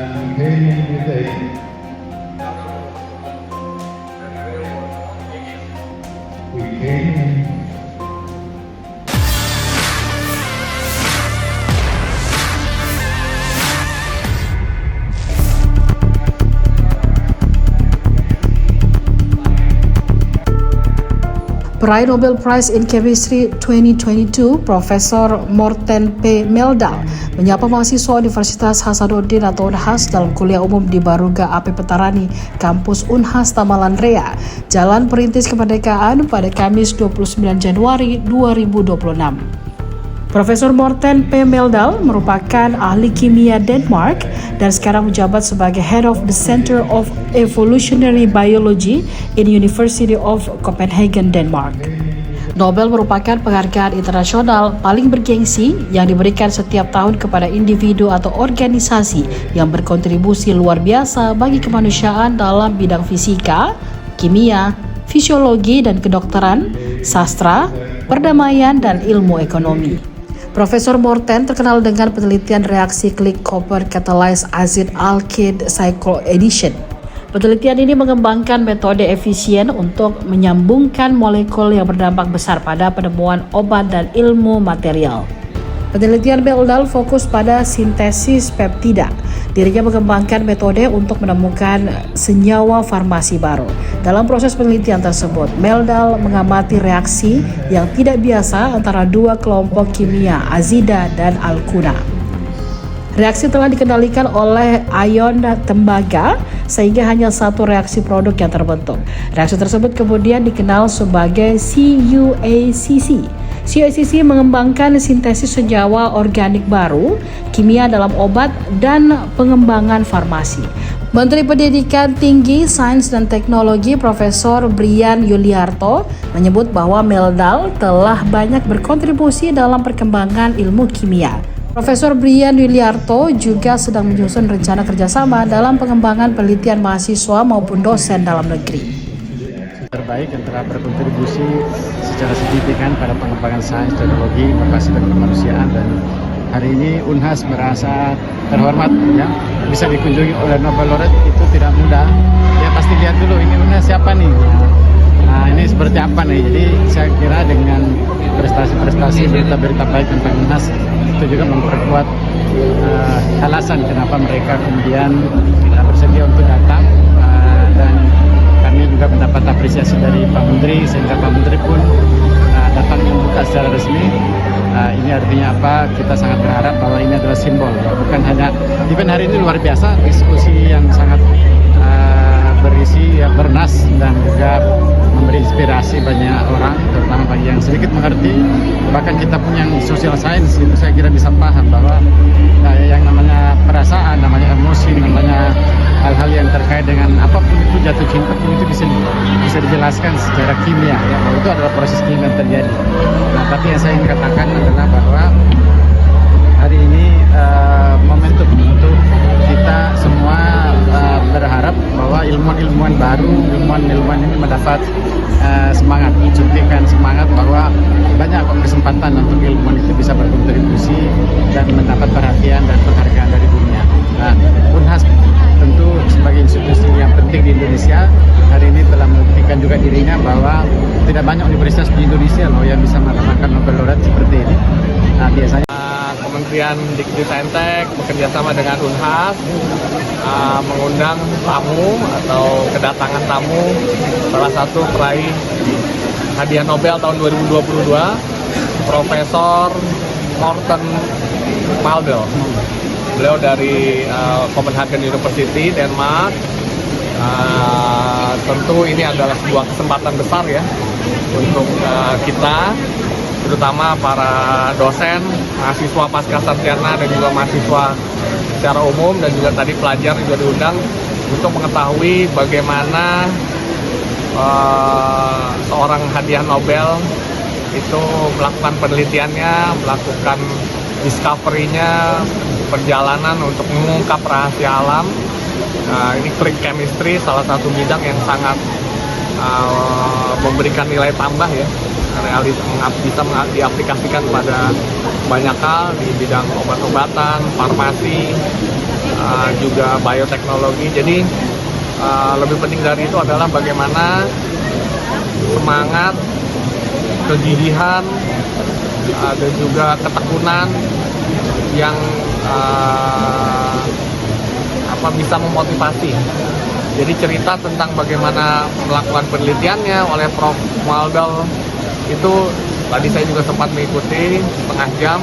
and we came in with we came in. Peraih Nobel Prize in Chemistry 2022, Profesor Morten P. Meldal menyapa mahasiswa Universitas Hasanuddin atau Unhas dalam kuliah umum di Baruga AP Petarani, kampus Unhas Tamalan Rea, Jalan Perintis Kemerdekaan pada Kamis 29 Januari 2026. Profesor Morten P. Meldal merupakan ahli kimia Denmark dan sekarang menjabat sebagai Head of the Center of Evolutionary Biology in University of Copenhagen, Denmark. Nobel merupakan penghargaan internasional paling bergengsi yang diberikan setiap tahun kepada individu atau organisasi yang berkontribusi luar biasa bagi kemanusiaan dalam bidang fisika, kimia, fisiologi dan kedokteran, sastra, perdamaian dan ilmu ekonomi. Profesor Morten terkenal dengan penelitian reaksi klik copper catalyzed acid alkyd cycloaddition. Penelitian ini mengembangkan metode efisien untuk menyambungkan molekul yang berdampak besar pada penemuan obat dan ilmu material. Penelitian Meldal fokus pada sintesis peptida. Dirinya mengembangkan metode untuk menemukan senyawa farmasi baru. Dalam proses penelitian tersebut, Meldal mengamati reaksi yang tidak biasa antara dua kelompok kimia, azida dan alkuna. Reaksi telah dikendalikan oleh ion tembaga sehingga hanya satu reaksi produk yang terbentuk. Reaksi tersebut kemudian dikenal sebagai CUACC. CUACC mengembangkan sintesis senyawa organik baru, kimia dalam obat, dan pengembangan farmasi. Menteri Pendidikan Tinggi, Sains dan Teknologi Profesor Brian Yuliarto menyebut bahwa Meldal telah banyak berkontribusi dalam perkembangan ilmu kimia. Profesor Brian Yuliarto juga sedang menyusun rencana kerjasama dalam pengembangan penelitian mahasiswa maupun dosen dalam negeri. Terbaik yang telah berkontribusi secara signifikan pada pengembangan sains, teknologi, inovasi dan kemanusiaan, dan hari ini Unhas merasa terhormat ya bisa dikunjungi oleh Nobel Laureate. Itu tidak mudah. Ya pasti lihat dulu ini Unhas siapa nih. Nah ini seperti apa nih. Jadi saya kira dengan prestasi-prestasi berita-berita baik tentang Unhas itu juga memperkuat alasan kenapa mereka kemudian bersedia untuk datang, dan kami juga mendapat apresiasi dari Pak Menteri sehingga Pak Menteri pun datang membuka secara resmi. Ini artinya apa? Kita sangat berharap bahwa ini adalah simbol ya, bukan hanya event hari ini luar biasa, diskusi yang sangat berisi ya, bernas dan juga memberi inspirasi banyak orang, terutama bagi yang sedikit mengerti. Bahkan kita pun yang social science itu saya kira bisa paham bahwa yang namanya perasaan, namanya emosi, namanya hal-hal yang terkait dengan apapun itu, jatuh cinta pun itu bisa dijelaskan secara kimia ya, bahwa itu adalah proses kimia yang terjadi. Nah, tapi yang saya ingin katakan adalah bahwa hari ini momentum untuk kita semua berharap bahwa ilmuwan-ilmuwan baru, ilmuwan-ilmuwan ini mendapat semangat, suntikan semangat bahwa banyak kesempatan untuk ilmuwan itu bisa berkontribusi dan mendapat perhatian dan penghargaan dari dunia. Nah, Unhas tentu sebagai institusi yang penting di Indonesia hari ini telah membuktikan juga dirinya bahwa tidak banyak universitas di Indonesia loh yang bisa mendapatkan Nobel Laureate seperti ini. Nah, biasanya Kementerian Dikti-Saintek bekerjasama dengan Unhas mengundang tamu atau kedatangan tamu salah satu peraih hadiah Nobel tahun 2022, Profesor Morten Meldal. Beliau dari Copenhagen University, Denmark. Tentu ini adalah sebuah kesempatan besar ya untuk kita, terutama para dosen, mahasiswa pasca sarjana dan juga mahasiswa secara umum, dan juga tadi pelajar juga diundang untuk mengetahui bagaimana seorang hadiah Nobel itu melakukan penelitiannya, melakukan discovery-nya, perjalanan untuk mengungkap rahasia alam. Ini click chemistry, salah satu bidang yang sangat memberikan nilai tambah ya, bisa diaplikasikan pada banyak hal di bidang obat-obatan, farmasi, juga bioteknologi. Jadi lebih penting dari itu adalah bagaimana semangat, kegigihan, dan juga ketekunan yang bisa memotivasi. Jadi cerita tentang bagaimana melakukan penelitiannya oleh Prof. Meldal itu tadi saya juga sempat mengikuti setengah jam,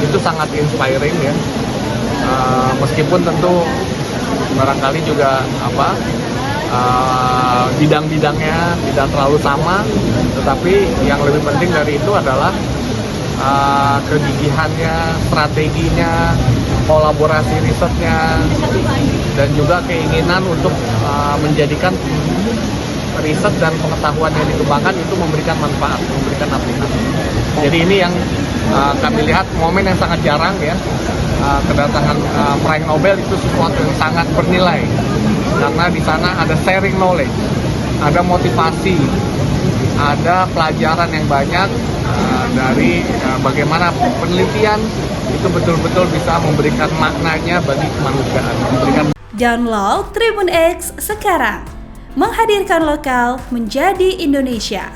itu sangat inspiring ya. Meskipun tentu barangkali juga bidang-bidangnya tidak terlalu sama, tetapi yang lebih penting dari itu adalah kegigihannya, strateginya, kolaborasi risetnya, dan juga keinginan untuk menjadikan riset dan pengetahuan yang dikembangkan itu memberikan manfaat, memberikan aplikasi. Jadi ini yang kami lihat momen yang sangat jarang ya, kedatangan peraih Nobel itu sesuatu yang sangat bernilai, karena di sana ada sharing knowledge, ada motivasi, ada pelajaran yang banyak dari bagaimana penelitian itu betul-betul bisa memberikan maknanya bagi kemanusiaan. Download Tribun X sekarang, menghadirkan lokal menjadi Indonesia.